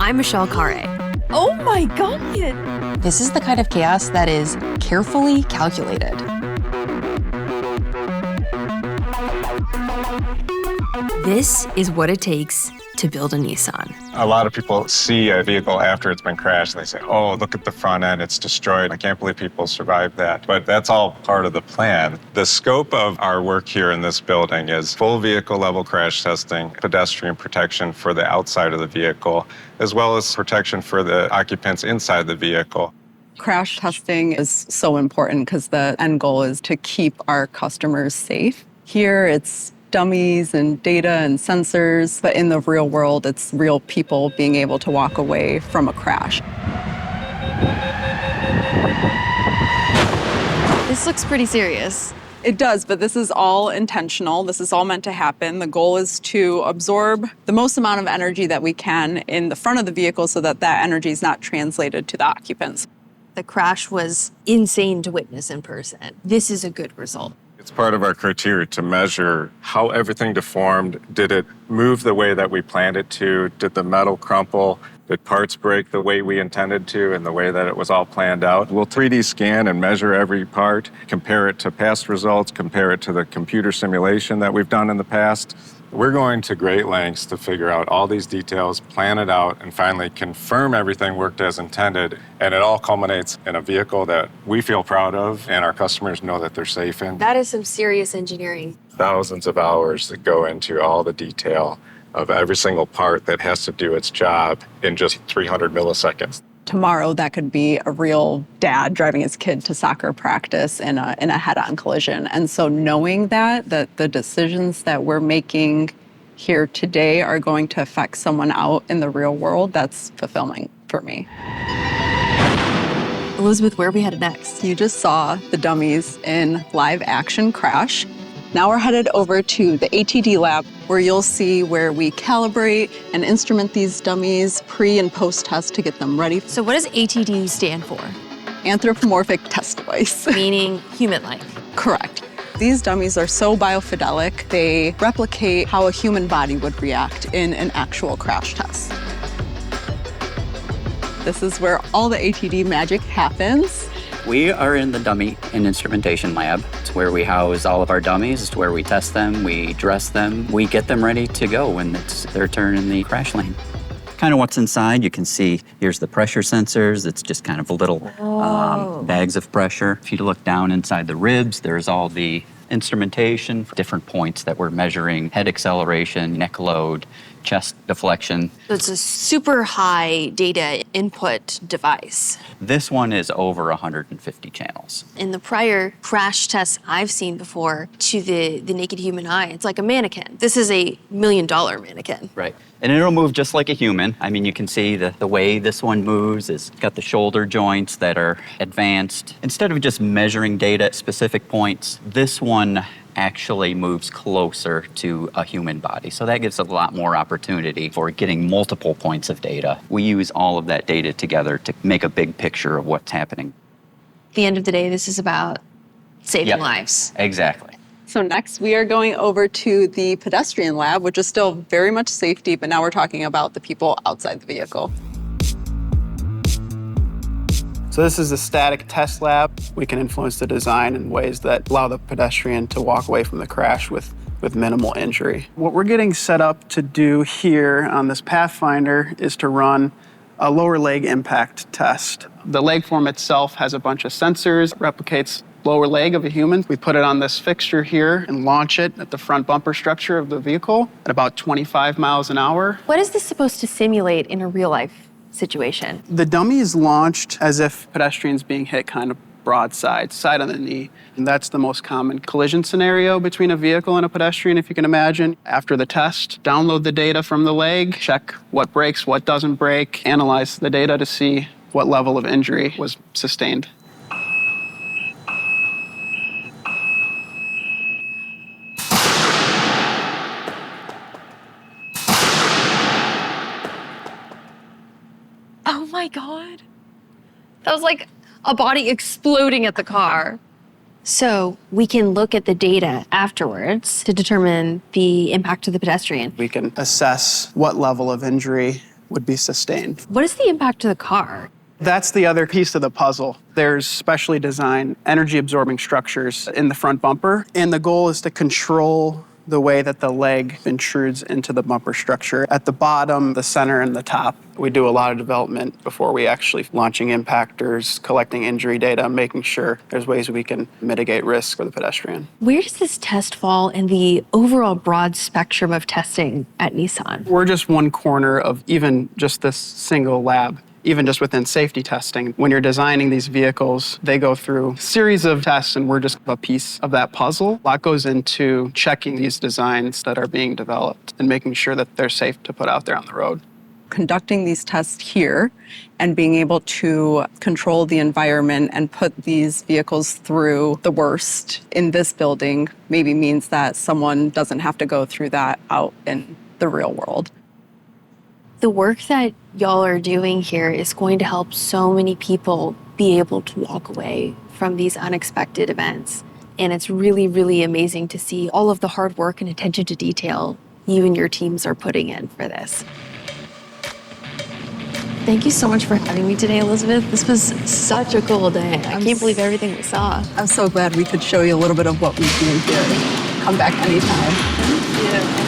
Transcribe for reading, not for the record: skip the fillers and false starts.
I'm Michelle Carre. Oh my God! This is the kind of chaos that is carefully calculated. This is what it takes to build a Nissan. A lot of people see a vehicle after it's been crashed and they say, oh, look at the front end, it's destroyed. I can't believe people survived that. But that's all part of the plan. The scope of our work here in this building is full vehicle level crash testing, pedestrian protection for the outside of the vehicle, as well as protection for the occupants inside the vehicle. Crash testing is so important because the end goal is to keep our customers safe. Here it's dummies and data and sensors, but in the real world, it's real people being able to walk away from a crash. This looks pretty serious. It does, but this is all intentional. This is all meant to happen. The goal is to absorb the most amount of energy that we can in the front of the vehicle so that that energy is not translated to the occupants. The crash was insane to witness in person. This is a good result. It's part of our criteria to measure how everything deformed. Did it move the way that we planned it to? Did the metal crumple? Did parts break the way we intended to and the way that it was all planned out? We'll 3D scan and measure every part, compare it to past results, compare it to the computer simulation that we've done in the past. We're going to great lengths to figure out all these details, plan it out, and finally confirm everything worked as intended. And it all culminates in a vehicle that we feel proud of and our customers know that they're safe in. That is some serious engineering. Thousands of hours that go into all the detail of every single part that has to do its job in just 300 milliseconds. Tomorrow, that could be a real dad driving his kid to soccer practice in a head-on collision. And so knowing that the decisions that we're making here today are going to affect someone out in the real world, that's fulfilling for me. Elizabeth, where are we headed next? You just saw the dummies in live action crash. Now we're headed over to the ATD lab where you'll see where we calibrate and instrument these dummies pre and post test to get them ready. So what does ATD stand for? Anthropomorphic test device. Meaning human-like. Correct. These dummies are so biofidelic, they replicate how a human body would react in an actual crash test. This is where all the ATD magic happens. We are in the dummy and instrumentation lab. It's where we house all of our dummies. It's where we test them, we dress them, we get them ready to go when it's their turn in the crash lane. Kind of what's inside, you can see here's the pressure sensors. It's just kind of little bags of pressure. If you look down inside the ribs, there's all the instrumentation, different points that we're measuring, head acceleration, neck load, chest deflection. So it's a super high data input device. This one is over 150 channels. In the prior crash tests I've seen before, to the naked human eye, it's like a mannequin. This is a $1 million mannequin. Right. And it'll move just like a human. I mean, you can see the way this one moves is got the shoulder joints that are advanced. Instead of just measuring data at specific points, this one actually moves closer to a human body. So that gives a lot more opportunity for getting multiple points of data. We use all of that data together to make a big picture of what's happening. At the end of the day, this is about saving lives. Exactly. So next we are going over to the pedestrian lab, which is still very much safety, but now we're talking about the people outside the vehicle. So this is a static test lab. We can influence the design in ways that allow the pedestrian to walk away from the crash with minimal injury. What we're getting set up to do here on this Pathfinder is to run a lower leg impact test. The leg form itself has a bunch of sensors, replicates lower leg of a human. We put it on this fixture here and launch it at the front bumper structure of the vehicle at about 25 miles an hour. What is this supposed to simulate in a real life situation? The dummy is launched as if pedestrians being hit kind of broadside, side on the knee. And that's the most common collision scenario between a vehicle and a pedestrian, if you can imagine. After the test, download the data from the leg, check what breaks, what doesn't break, analyze the data to see what level of injury was sustained. Oh my God. That was like a body exploding at the car. So we can look at the data afterwards to determine the impact to the pedestrian. We can assess what level of injury would be sustained. What is the impact to the car? That's the other piece of the puzzle. There's specially designed energy absorbing structures in the front bumper, and the goal is to control the way that the leg intrudes into the bumper structure at the bottom, the center, and the top. We do a lot of development before we actually launching impactors, collecting injury data, making sure there's ways we can mitigate risk for the pedestrian. Where does this test fall in the overall broad spectrum of testing at Nissan? We're just one corner of even just this single lab. Even just within safety testing, when you're designing these vehicles, they go through a series of tests, and we're just a piece of that puzzle. A lot goes into checking these designs that are being developed and making sure that they're safe to put out there on the road. Conducting these tests here and being able to control the environment and put these vehicles through the worst in this building maybe means that someone doesn't have to go through that out in the real world. The work that y'all are doing here is going to help so many people be able to walk away from these unexpected events. And it's really, really amazing to see all of the hard work and attention to detail you and your teams are putting in for this. Thank you so much for having me today, Elizabeth. This was such a cool day. I can't believe everything we saw. I'm so glad we could show you a little bit of what we do here. Come back anytime. Yeah.